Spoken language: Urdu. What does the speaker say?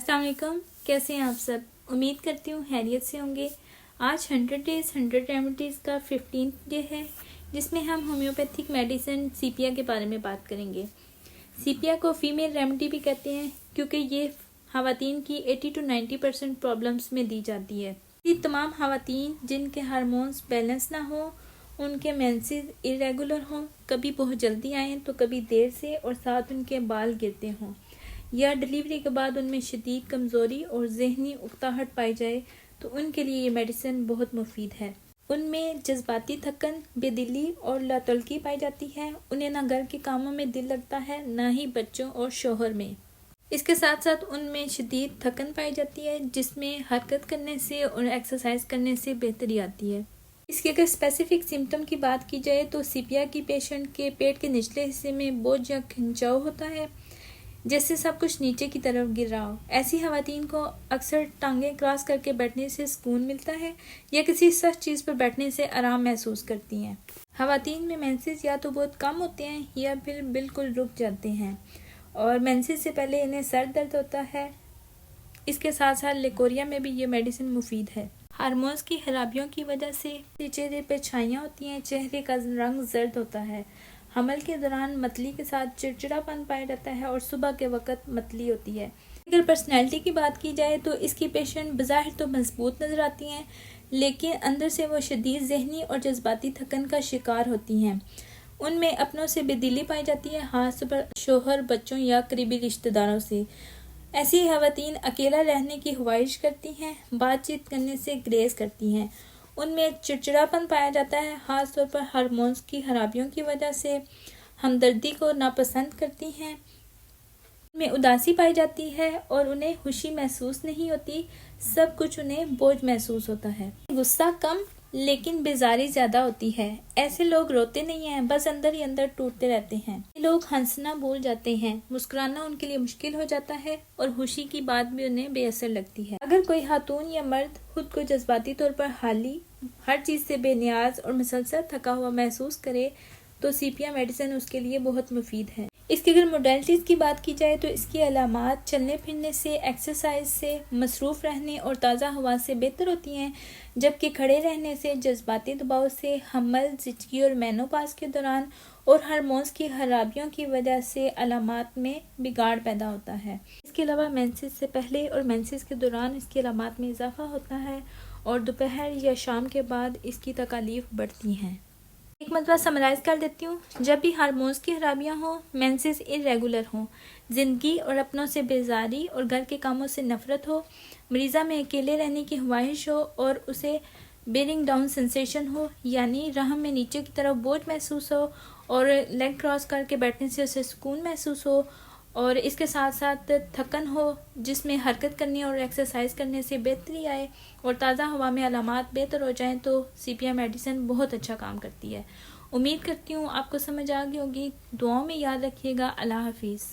السلام علیکم، کیسے ہیں آپ سب؟ امید کرتی ہوں خیریت سے ہوں گے۔ آج 100 ڈیز 100 ریمیڈیز کا 15 ڈے ہے، جس میں ہم ہومیوپیتھک میڈیسن سیپیا کے بارے میں بات کریں گے۔ سیپیا کو فیمیل ریمیڈی بھی کہتے ہیں کیونکہ یہ خواتین کی 80 to 90% پرابلمس میں دی جاتی ہے۔ یہ تمام خواتین جن کے ہارمونز بیلنس نہ ہوں، ان کے مینسز irregular ہوں، کبھی بہت جلدی آئیں تو کبھی دیر سے، اور ساتھ ان کے بال گرتے ہوں، یا ڈلیوری کے بعد ان میں شدید کمزوری اور ذہنی اکتاہٹ پائی جائے، تو ان کے لیے یہ میڈیسن بہت مفید ہے۔ ان میں جذباتی تھکن، بے دلی اور لاتعلقی پائی جاتی ہے۔ انہیں نہ گھر کے کاموں میں دل لگتا ہے، نہ ہی بچوں اور شوہر میں۔ اس کے ساتھ ساتھ ان میں شدید تھکن پائی جاتی ہے، جس میں حرکت کرنے سے اور ایکسرسائز کرنے سے بہتری آتی ہے۔ اس کے اگر اسپیسیفک سمٹم کی بات کی جائے تو سیپیا کی پیشنٹ کے پیٹ کے نچلے حصے میں بوجھ یا کھنچاؤ ہوتا ہے، جیسے سب کچھ نیچے کی طرف گر رہا ہو۔ ایسی خواتین کو اکثر ٹانگیں کراس کر کے بیٹھنے سے سکون ملتا ہے، یا کسی سخت چیز پر بیٹھنے سے آرام محسوس کرتی ہیں۔ خواتین میں مینسز یا تو بہت کم ہوتے ہیں یا پھر بالکل رک جاتے ہیں، اور مینسز سے پہلے انہیں سر درد ہوتا ہے۔ اس کے ساتھ ساتھ لیکوریا میں بھی یہ میڈیسن مفید ہے۔ ہارمونز کی خرابیوں کی وجہ سے چہرے پہ چھائیاں ہوتی ہیں، چہرے کا رنگ زرد ہوتا ہے، حمل کے دوران متلی کے ساتھ چڑچڑا پن پایا جاتا ہے، اور صبح کے وقت متلی ہوتی ہے۔ اگر پرسنالٹی کی بات کی جائے تو اس کی پیشنٹ بظاہر تو مضبوط نظر آتی ہیں، لیکن اندر سے وہ شدید ذہنی اور جذباتی تھکن کا شکار ہوتی ہیں۔ ان میں اپنوں سے بے دلی پائی جاتی ہے، خاص طور پر شوہر، بچوں یا قریبی رشتہ داروں سے۔ ایسی خواتین اکیلا رہنے کی خواہش کرتی ہیں، بات چیت کرنے سے گریز کرتی ہیں۔ ان میں چڑچڑا پن پایا جاتا ہے، خاص طور پر ہارمونز کی خرابیوں کی وجہ سے۔ ہمدردی کو ناپسند کرتی ہیں، ان میں اداسی پائی جاتی ہے، اور انہیں خوشی محسوس نہیں ہوتی، سب کچھ انہیں بوجھ محسوس ہوتا ہے۔ غصہ کم لیکن بیزاری زیادہ ہوتی ہے۔ ایسے لوگ روتے نہیں ہیں، بس اندر ہی اندر ٹوٹتے رہتے ہیں۔ یہ لوگ ہنسنا بھول جاتے ہیں، مسکرانا ان کے لیے مشکل ہو جاتا ہے، اور خوشی کی بات بھی انہیں بے اثر لگتی ہے۔ اگر کوئی خاتون یا مرد خود کو جذباتی طور پر خالی، ہر چیز سے بے نیاز اور مسلسل تھکا ہوا محسوس کرے تو سیپیا میڈیسن اس کے لیے بہت مفید ہے۔ اس کی اگر موڈیلٹیز کی بات کی جائے تو اس کی علامات چلنے پھرنے سے، ایکسرسائز سے، مصروف رہنے اور تازہ ہوا سے بہتر ہوتی ہیں، جبکہ کھڑے رہنے سے، جذباتی دباؤ سے، حمل، زچگی اور مینوپاز کے دوران، اور ہارمونز کی خرابیوں کی وجہ سے علامات میں بگاڑ پیدا ہوتا ہے۔ اس کے علاوہ مینسز سے پہلے اور مینسز کے دوران اس کی علامات میں اضافہ ہوتا ہے، اور دوپہر یا شام کے بعد اس کی تکالیف بڑھتی ہیں۔ ایک مرتبہ سمرائز کر دیتی ہوں۔ جب بھی ہارمونز کی خرابیاں ہوں، مینسز irregular ہوں، زندگی اور اپنوں سے بیزاری اور گھر کے کاموں سے نفرت ہو، مریضہ میں اکیلے رہنے کی خواہش ہو، اور اسے بیرنگ ڈاؤن سینسیشن ہو، یعنی رحم میں نیچے کی طرف بوجھ محسوس ہو، اور لیگ کراس کر کے بیٹھنے سے اسے سکون محسوس ہو، اور اس کے ساتھ ساتھ تھکن ہو جس میں حرکت کرنے اور ایکسرسائز کرنے سے بہتری آئے، اور تازہ ہوا میں علامات بہتر ہو جائیں، تو سیپیا میڈیسن بہت اچھا کام کرتی ہے۔ امید کرتی ہوں آپ کو سمجھ آ گئی ہوگی۔ دعاؤں میں یاد رکھیے گا۔ اللہ حافظ۔